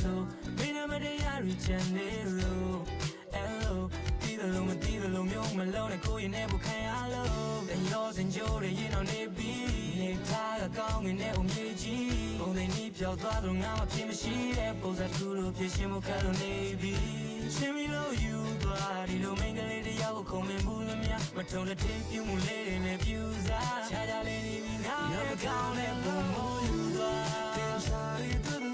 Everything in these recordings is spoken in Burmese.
so Mina Maria Richanelo Hello Tida lo ma tida lo myo malone ko yin ne bu khan ya lo The yours and your you know ne bi Ne ta ga kaung ne o mye ji Bong dai ni pyaw twa lo nga ma phit ma shi de Pau sa tu lo phit shin mo khat lo ne bi Shin mi lo you twa di lo main ka le de yaw ko khong min bu lo mya Ma thong de tin pyu mu le de ne pyu sa Cha cha le ni bi nga ne kaung ne bu mo you twa Tin cha ri tu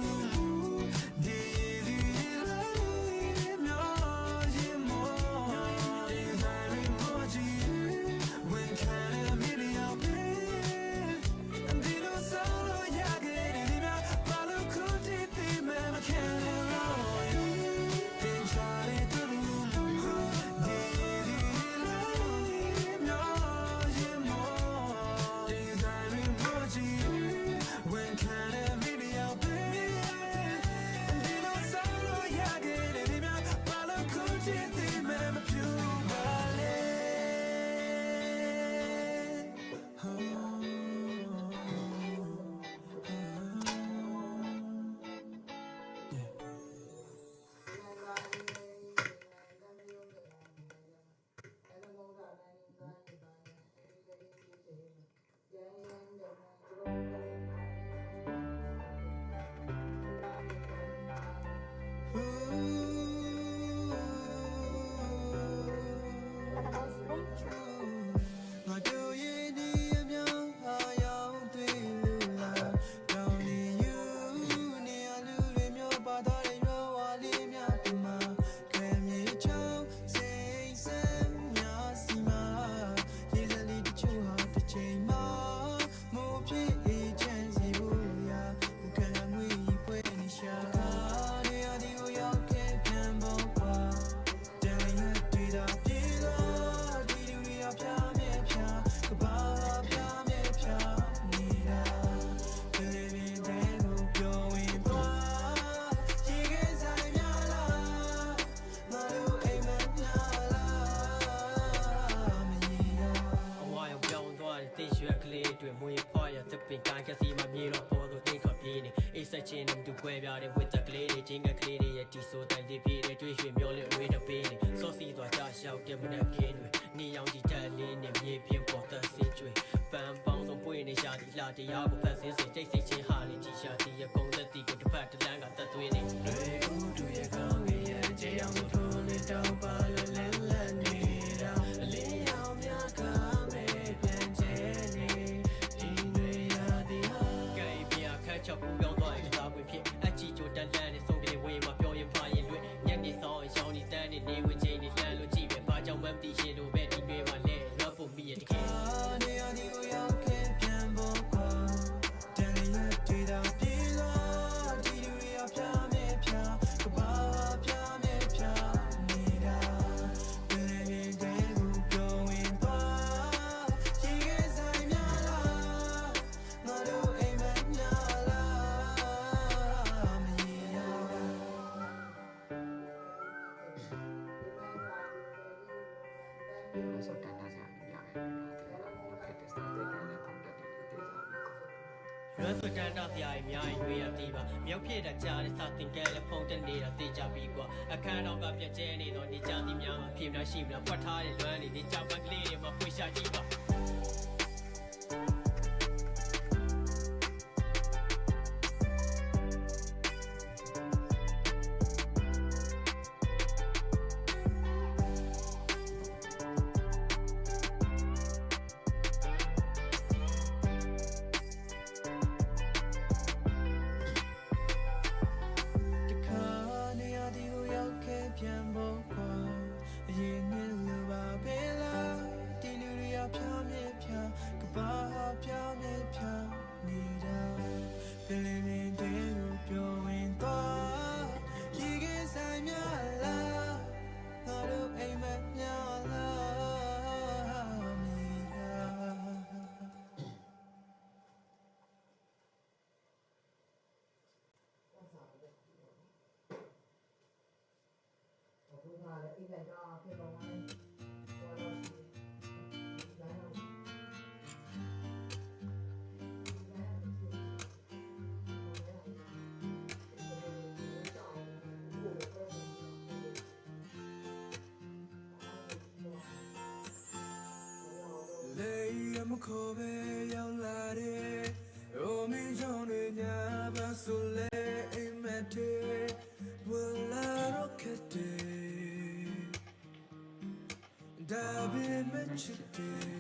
with the clay, jingle clay, so that they pay the tuition, merely with a penny. So see the dash out them in a cane. Neon Italian and Yapian for the century. Bam bounce on Puene Shadi, Lati, Yago Passes, Jason Harley, Tishati, a con the ticket to pat the land at the twinning. Who do you come here? Jayam to it out, Balanilla, Leon Yakame, Jenny, Indria, the Gay, catch up with your dog, I teach you the land is so good way, my boy, and pie and Yanni saw and Shawnee standing there with Jane, Laloji, and Pajam, empty shade of betting, my leg, love for me at theမြောက်ဖြစ်တာကြားတဲ့စာသင်ကဲလည်းဖုံးတက်နေတာသိကြပြီကွာအခန်းတော့ကပြက်ကျဲနေတော့နေကြသည်များမှာဖြစ်များရှိမလားဖွက်ထားတဲ့လွမ်းနေနေကြပန်းကလေးတွေမှာဖွေရှာကြည့်ပါ ခေါ်ပဲရောက်လာတဲ့ရိုမင်းကြောင့်တွေညာပါဆိုလဲအိမ်မက်တဲ့ဝလာတော့ခက်တယ်ဒါပေမဲ့ချစ်တယ်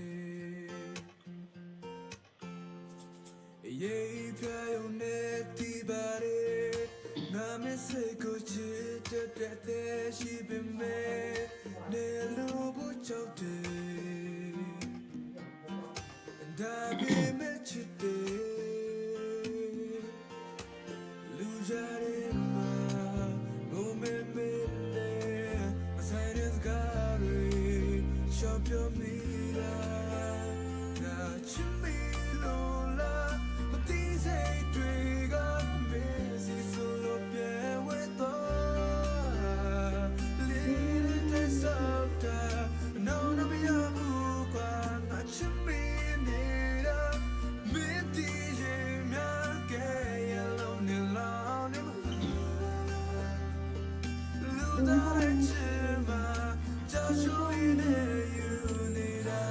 ရေးပြရုံနဲ့ဒီပါရဲငါမစိတ်ကိုချစ်တဲ့ရှိပေမဲ့နေလို့ဘူးချောက်တယ်ဒါပေမဲ့ချစ်တယ်လူကြရဲမှာငိုမဲမဲနဲ့အဆိုင်ရစကားတွေရှော့ပြောမိတာငါချစ်မိလို့လားမသိစိတ်တွေကမေးစီဆိုလို့ပြေဝဲတော့လေးတဲ့ဆောက်တာနောင်မရဘူးကွာငါချစ်မိနေတာမင်းတည်ရင်များကဲရလုံးနေလောင်းနေမလူသားရဲ့ချစ်မှာကြောက်ရွံ့နေယူနေတာ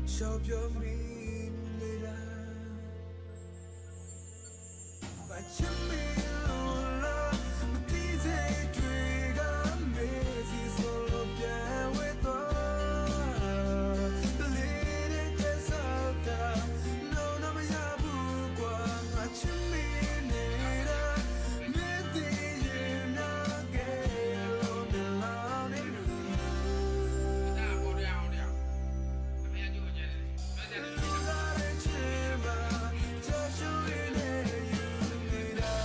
Show your meaning, but you mean love. But these ain't amazing, so yeah, with us. Leading us out there, no, no, me abu kwa. But you mean it, me thinking not gay, alone, alone, alone. လူသားရဲ့ချစ်မှာကြောက်ရွံ့နေယူနေတာ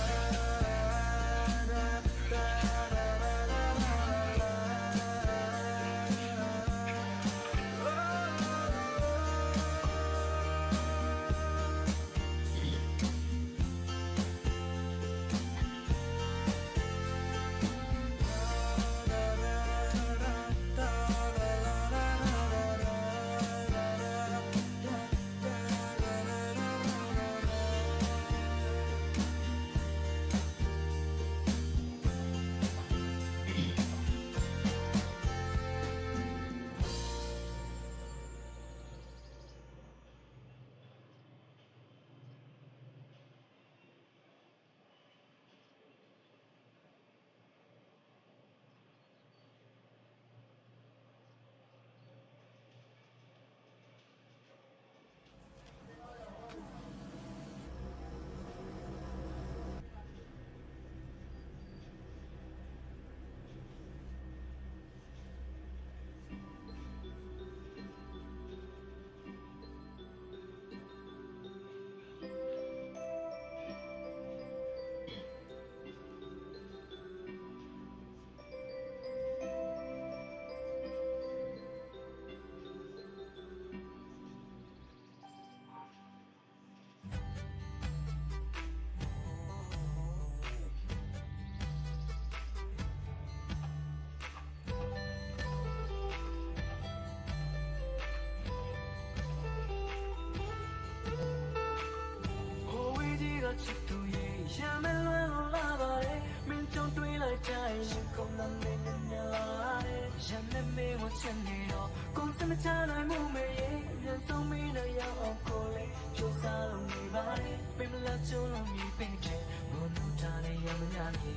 ချစ်သူရဲ့ရမ်းမဲလွယ်လို့လာပါတယ်မင်းကြောင့်တွေးလိုက်တိုင်းရင်ကုန်လာနေနေလာတယ်ရမ်းမဲမဲဝချင်နေတော့ကိုယ်စမချနိုင်မှုမေရဲ့အရင်ဆုံးမင်းနဲ့ရောက်အောင်ကိုလေးကြိုးစားလို့နေပါတယ်ပင်မလာချိုးလို့မြည်ပင်ချင်ဘုံတို့ထားတဲ့ရမညာမြေ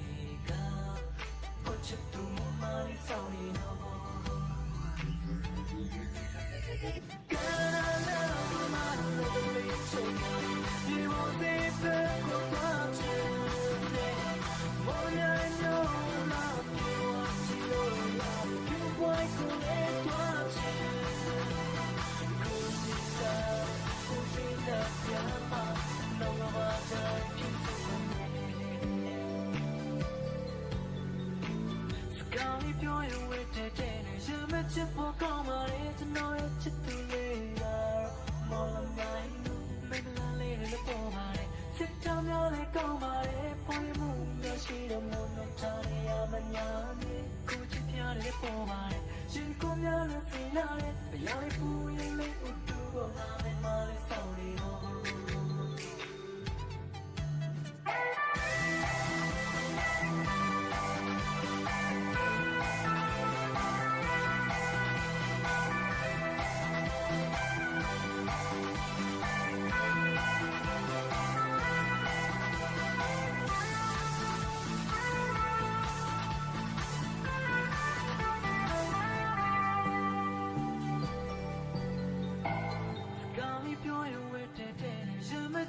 ကကိုချစ်သူမမလေးဆောင်နေတော့ပြောရဝဲတဲ့တဲ့ရမချစ်ဖို့ကောင်းပါလေကျွန်တော်ရဲ့ချစ်သူလေးကမော်လမြိုင်မင်းလာလေးလည်းပေါ်ပါလေစစ်တောင်များလည်းကောင်းပါလေပေါ်ရမှုများရှိတော့မလို့ထားရမညာမြေကိုချစ်ပြတယ်ပေါ်ပါလေရှင်ကိုများလည်းဖိလာတယ်ဘယ်ရောက်ပူရင်လေးဥတူကိုလာမယ်မလေးဆောင်းနေတော့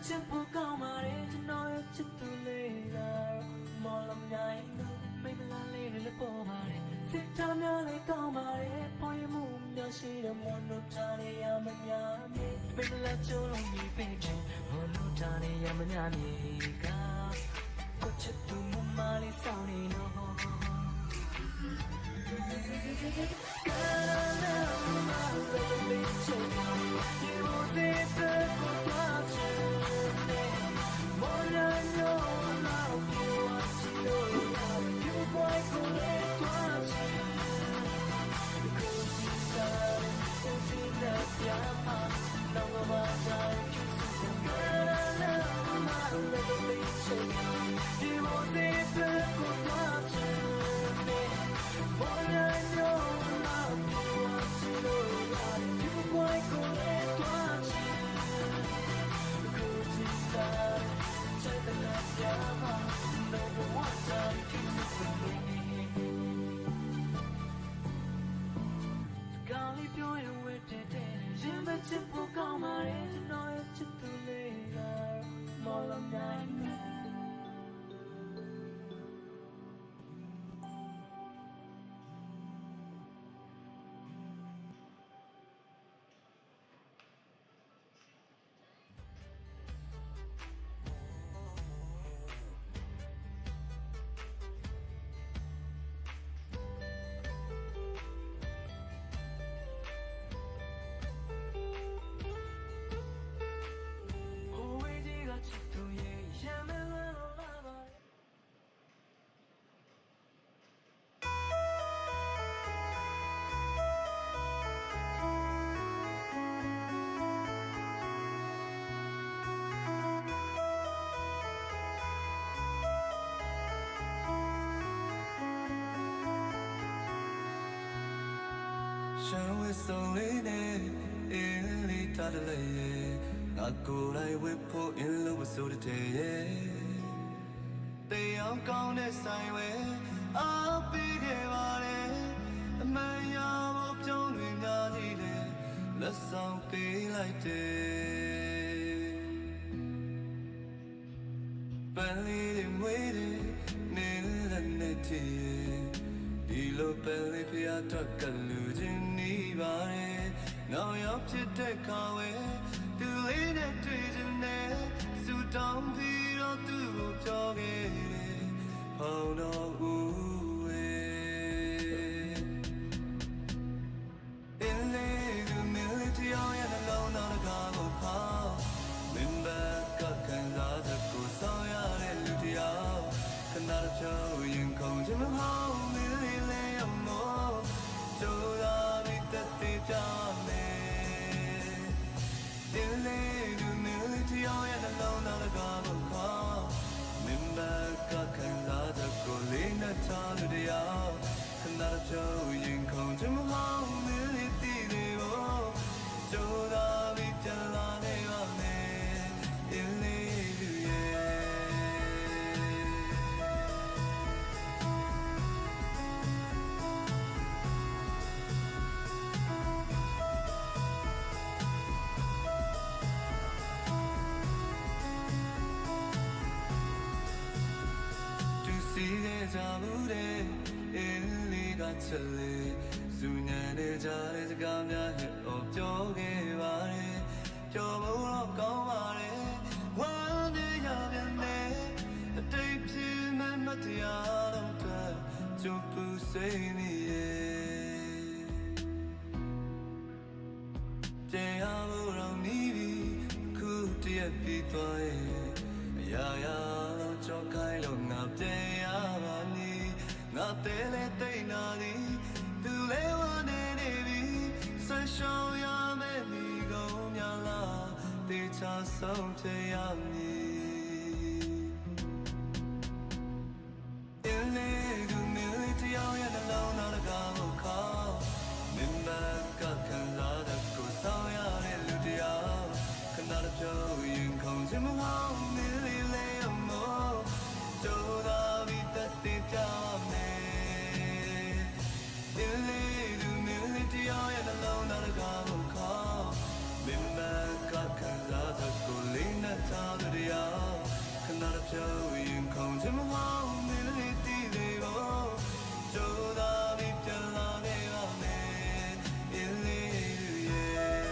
ချစ်ဖို့ကောင်းပါလေကျွန်တော်ရဲ့ချစ်သူလေးကမော်လမြိုင်မင်းလာလေးလည်းပေါ်ပါလေစစ်သားများလည်းကောင်းပါလေပေါ်ရမှုများရှိတဲ့မွန်တို့ထားရရမညာမြေမင်းလာချိုးလို့မြည်ပင်ချင်ဘုံတို့ထားရရမညာမြေကကိုချစ်သူမမလေးဆောင်နေတော့ကာလာမလေးချစ်you will be theချစ်ဖို့ကောင်းပါလေကျွန်တော်ရဲ့ချစ်သူလေးကမော်လမြိုင်ရှမ်းဝစ်စုံလေးနဲ့အင်းလေးထားတယ်လေငါကိုယ်တိုင်ဝစ်ဖို့အင်းလို့မဆိုတဲ့ရဲ့တရားကောင်းတဲ့ဆိုင်ဝဲအားပေးခဲ့ပါတယ်အမှန်ရဖို့ပြုံးတွေများကြီးလေလက်ဆောင်ပေးလိုက်တယ်ပန်းလေးတွေမွေးတယ်နေလည်းနဲ့တည်းဒီလိုပဲလေးဖျားတော့ကလူချင်းနေပါတယ်နောက်ရောက်ဖြစ်တဲ့ခါဝဲသူလေးနဲ့တွေ့ချင်တယ်စူတောင်းပြီးတော့သူ့ကိုပြောခဲ့တယ်ဖောင်းတော့ဦးဝဲအင်းလေးကမင်းလေးတရားရဲ့နှလုံးသားတကားကိုဖောင်းမင်းဘက်ကခံစားချက်ကိုဆောင်ရတဲ့လူတရားခဏတစ်ဖြုတ်ရင်ခုန်ချင်မဟုတ်မင်းလေးလေးရောက်မို့ကြိုးစားပြီးတက်သေးကြမယ်အင်းလေးကမင်းလေးတရားရဲ့နှလုံးသားတကားကိုဖောင်း 자무래 일리가 찰래 수년에 잘해 가면 업적에 말해 저물어 거말해 화내야면 내 대필만 맞대야 돼 좁은 세미에 대하무랑 니비 그뒤에 비도해 야야 저 가이로 납대야만이 납대래 떼나니 둘레와내 내비 살쇼야매 미고냐라 대차 성태야니 일리구 밀리티야야 날로 나가고 가 민박가 큰라다 고사야내 루디야 큰나라 표인 공지무하오 밀리레요 뭐 조다 밑에 떼자네 일리구 밀리티야야 날로 나가고 가 민박가 큰라다 꼴리나 타들이야 큰나라 표인 공지무하오 밀리티레요 조다 밑에 라네라네 일리루예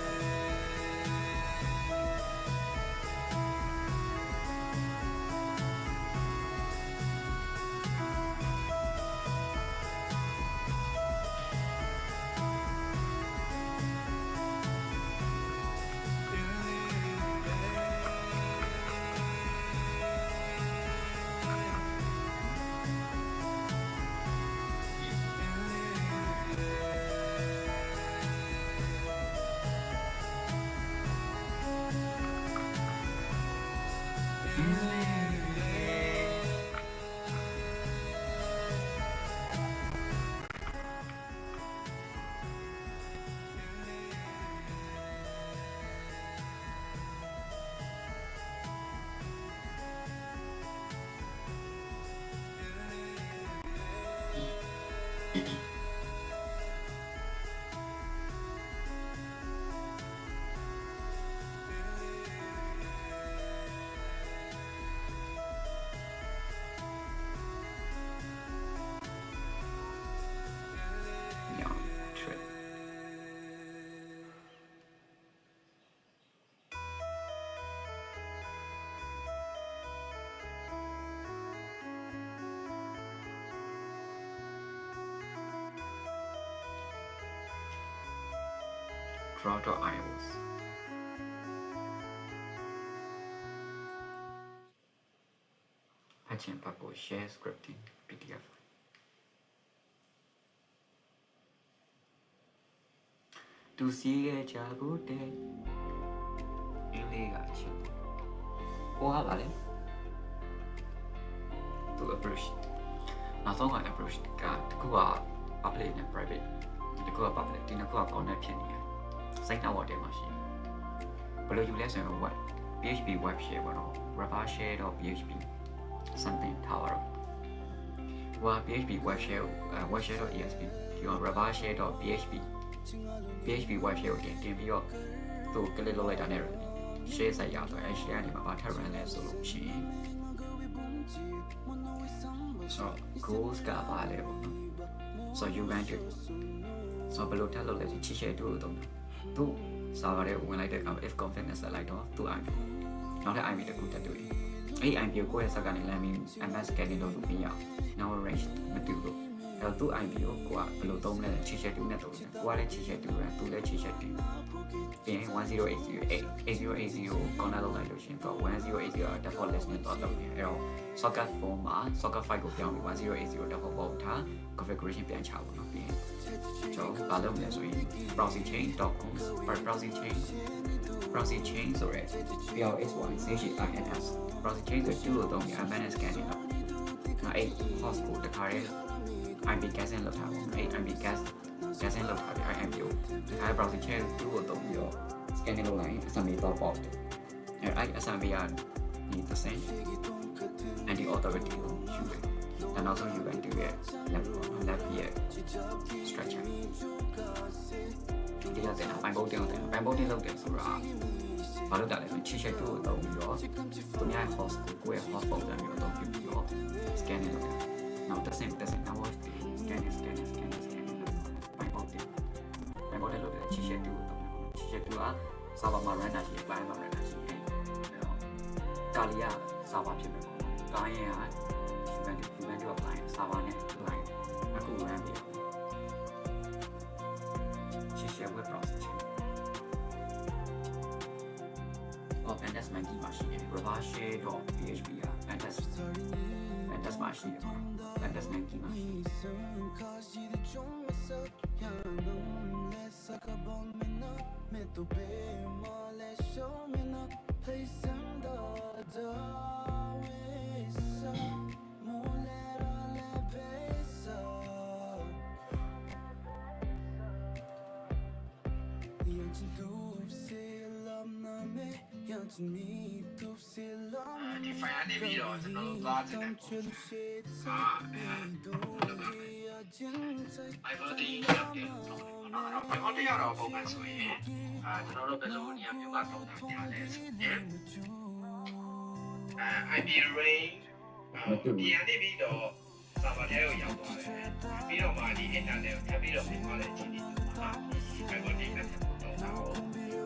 Draw.ios Patch and Purple Share Scripting PDF To see a jago day Illegal Oh, how about it? To approach Now, so I approached the Kua public and private The Kua public, the Kua connect Sign out the machine. Below you lesson of what? PHP web share or Rava share or PHP something tower. Well, PHP web share or ESP. You want Rava share or PHP web share again. Give you to get a little later narrow. Shares a yard or a share in about a solution. So, cool scar level. So, you went to so below tell us that you share to them. Tu sao đây cũng lại được làm if confidence lại đó tu anh nó thấy ai bị được cũng thật đuổi ấy anh biểu cô sao cái này là mình anh đã scan đồ đủ nhiều now range mà tiêu độแล้วtu anh biểu qua below tông này chia sẻ đủ này rồi qua đây chia sẻ đủ là tu đây chia sẻ đủ tiền 1080 còn là lại được chuyển vào 1080 default listening tốt lắm rồi socket format socket file của nhau 1080 default bộ thá configuration biến chào nó biến cho ba lớp này rồi browsing chain rồi PLS1 CGINS browsing chain rồi chưa đồng như advanced scanning đó là 8 host của the current IP gas and load thảo 8 IP gas and load thảo thì IMอยู่ท้าย browsing chain chưa đồng như scanning load này assembly top box assembly need to send and the authority and also you can do it left here stretcher ဒီလိုတဲ့ဘိုင်ဘုတ်တင်လုပ်တယ်ဆိုတာဘာလို့တာလဲဆိုချီချက်တူတော့ပြီးတော့သူများ host ကိုယ့်ရဲ့ host ပုံစံမျိုးတော့ပြီးတော့ scanning လုပ်တယ် နောက်တစ်ဆင့်နောက် watch တွေ scan ဘိုင်ဘောက်တယ်လို့ချီရှက်တူတော့ချီရှက်တူက server မှာ run တာရှိတယ် client မှာ run တာရှိတယ်အဲ့တော့ကာလီယာ server ဖြစ်မယ်ပေါ့နော် client က human to client server နဲ့ client အခု run ပြီးချီရှက် web browser ချီPandas Monkey မှာရှိတယ် reverse.php က Pandas မှာရှိတယ်ပေါ့ Pandas Monkey မှာရှိတယ်ဒီ file နေပြီးတော့ကျွန်တော်တို့သွားကြည့်တယ် iPhone 10ရောက်တယ်နော် iPhone 10ရောက်တော့ပုံမှန်ဆိုရင်ကျွန်တော်တို့ဘယ်လိုနေရာမျိုးကတော့တာပြလဲဆိုရင်IP range ပြန်နေပြီးတော့ server ထဲကိုရောက်သွားတယ်ပြီးတော့မှဒီ internet ကိုထပ်ပြီးတော့ပြင်သွားတဲ့အခြေအနေမျိုးပါ iPhone 10နဲ့တော့တာကို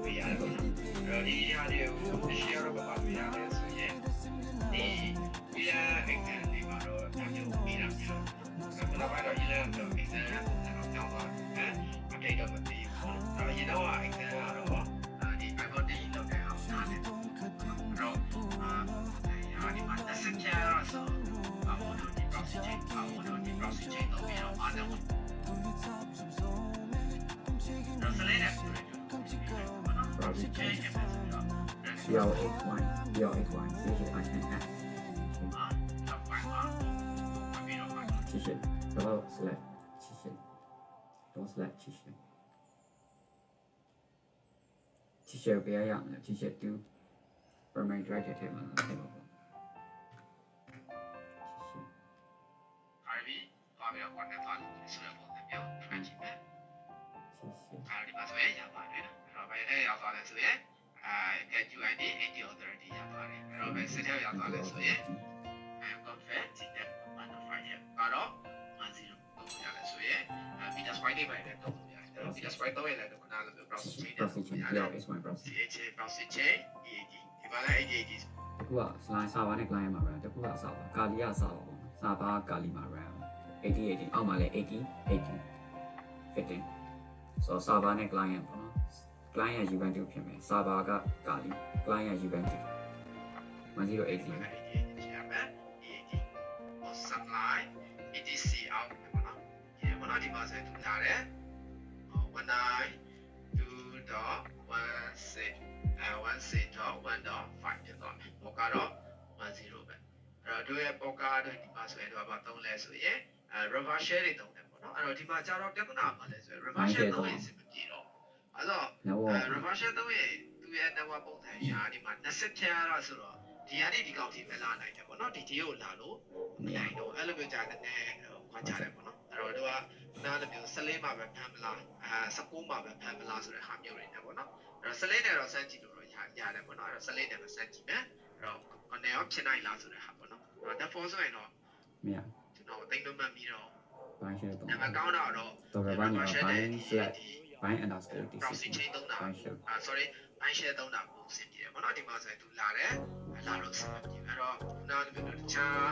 ပြရတယ်ပေါ့နော်အဲ့တော့ဒီနေရာတွေကို share တော့ပါပြရတယ်ဆိုရင်ဒီ exam တွေမှာတော့အမျိုးပြီးတာများကျွန်တော်ကတော့ 11 တော့ exam တော့ကြောင်းသွားတယ် update တော့မသိဘူးအဲ့တော့ရင်တော့ exam ကတော့ဒီ iPhone 10လောက်တဲ့အောင်နားတယ်အဲ့တော့ဒီမှာ asset share တော့ဆိုဒီ browser chain တော့ပြီးတော့အားလုံးတော့စလေးနဲ့ browser chain ရဲ့ CL81 ချီရှက်တော့ slash ချီရှက်တော့ slash ချီရှက်ပြရအောင်ချီရှက်2 permanent directory ထဲမှာထည့်ပါပေါ့ RV ပါပြီးတော့ connect သွားလို့ဆိုရပုံစံမျိုး track ကြည့်မယ်ဒီမှာဆိုရင်ရပါတယ်အဲ့တော့ဘယ်ရောက်သွားလဲဆိုရင်get UID 80 authority ရသွားတယ်အဲ့တော့ဘယ်စစ်ထဲရောက်သွားလဲဆိုရင်confirm ကြည့်တယ်105ရကတော့10တော့ရတယ်ဆိုရင်Vitas White တွေပဲတော့ရတယ်အဲ့တော့ Vitas White တော့ရတယ်ခုနလိုမျိုး browser chain နဲ့ is my browser browser chain EAD ဒီမှာလည်း EAD တကူက slide server နဲ့ client မှာ run တကူက server ကာလီယာ server ပေါ့ server ကာလီမှာ run 80အောက်မှာလည်း80 so server နဲ့ client ပေါ့နော် client ရဲ့ Ubuntu ဖြစ်မယ် server ကကာလီ client ရဲ့ Ubuntu 1080 supply etc အောက်ပေါ့နော်ဒီမှာဒီမှာဆက်ထူလာတယ်19.16.1.1.5ဖြစ်သွားမယ်ပေါ့ကတော့10ပဲအဲ့တော့တို့ရဲ့ပေါ့ကာတို့ဒီမှာဆိုရင်တို့ကသုံးလဲဆိုရင်reverse share တွေသုံးတယ်ပေါ့နော်အဲ့တော့ဒီမှာကျတော့ပြဿနာပါလဲဆိုရင် reverse share သုံးရင်စင်မပြေတော့အဲ့တော့ reverse share သုံးရင်သူရဲ့ network ပုံစံရာဒီမှာ20ဖြန်းရတော့ဆိုတော့ဒီကနေဒီကောင်ထိပဲလာနိုင်တယ်ပေါ့နော်ဒီကိုလာလို့မနိုင်တော့အဲ့လိုမျိုးကြာတဲ့ခွာကြတယ်ပေါ့နော်အဲ့တော့တို့ကနားလိုမျိုး14မှာပဲဖမ်းမလား19မှာပဲဖမ်းမလားဆိုတဲ့ဟာမျိုးတွေနဲ့ပေါ့နော်အဲ့တော့14နဲ့တော့စမ်းကြည့်လို့ရတယ်ပေါ့နော်အဲ့တော့14နဲ့ပဲစမ်းကြည့်မယ်အဲ့တော့9ရောဖြစ်နိုင်လားဆိုတဲ့ဟာပေါ့နော်အဲ့တော့ default ဆိုရင်တော့မရကျွန်တော်သိလို့မှတ်ပြီးတော့ဘိုင်းရှယ်တော့နံပါတ်ကောင်းတော့တော့ဘိုင်းနဲ့ဘိုင်း slash ဘိုင်း underscore browser chain သုံးတာsorry ဘိုင်း share သုံးတာကိုစင်ပြတယ်ပေါ့နော်ဒီမှာဆိုရင်သူလာတယ်လာလို့စင်ပြတယ်အဲ့တော့နားလိုမျိုးတခြား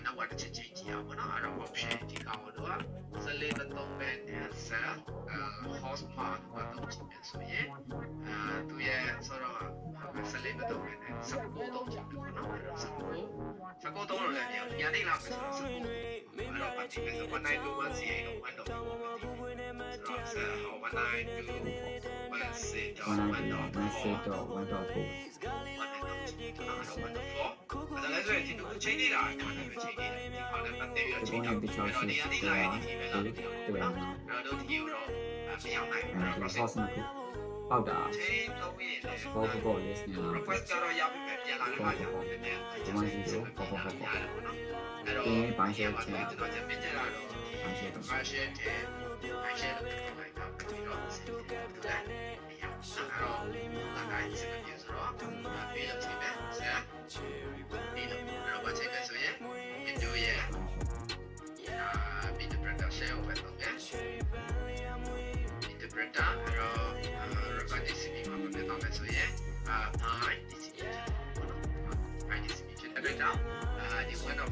နောက်တစ်ချက်ချင်းကြည့်အောင်ပေါ့နော်အဲ့တော့ option ဒီကောင်တော့14မသုံးပဲနဲ့ cell host path ကိုသုံးကြည့်မယ်ဆိုရင်သူရဲ့ဆိုတော့14မသုံးပဲနဲ့19သုံးကြည့်မယ်ပေါ့နော်အဲ့တော့19သုံးလို့လည်းပြောညနေလာမယ်ဆိုတော့19အဲ့တော့ပတ်ကြည့်မယ်ဆို1921 CA တော့1တော့ဆိုတော့ချိန်နေတာထားတယ်ချိန်နေတယ်ဒီမှာလည်းပတ်သက်ပြီးတော့ချိန်တော့ဒီကနေလာရင်ဒီပဲလာတယ်တော့တို့ဒီရောမရောက်နိုင်ဘူး process မှာပေါက်တာ ချိန်တော့ဝင်တယ် ဘော list နဲ့ request ကတော့ရောက်ပြီပဲပြန်လာတယ်ဟာရောက်တယ်တဲ့ဒီမှာဒီလိုပေါ့ပေါ့ပေါ့ပေါ့အဲ့တော့ဒီဘိုင်းရှယ်ချက်ကျွန်တော်ချက်ပြကြတာတော့ဘိုင်းရှယ်တဲ့ဘိုင်းရှယ်လို့လိုက်တော့ပြီးတော့ဆက်တယ်တူတယ်အဲ့တော့လာတိုင်းစကပြေဆိုတော့ပြီးတော့ချိန်ပဲဆက်ဒီလိုတော့ဘာချိန်လဲဆိုရင်ဒီတို့ရဲ့ high DCP ဖြစ်တဲ့အတွက်ကြောင့်ဒီ one of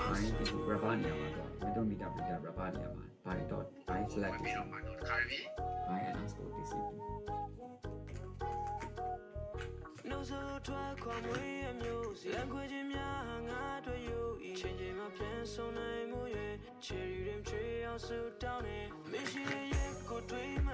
I this rubber နေရာမှာတော့ micrometer meter rubber နေရာမှာဘာတွေတော့ I select ပြီးတော့မှတော့တစ်ခါပြီး I underscore DCP နှုတ်ဆိုထွက်ခွာမွေးအမျိုးစီလန်ခွေချင်းများငါတို့ယူဤချင်းချင်းမှပြန်ဆုံနိုင်မှုရဲ့ cherry rim tree အောင်ဆူတောင်းနေမရှိရဲ့ကိုတွေးမ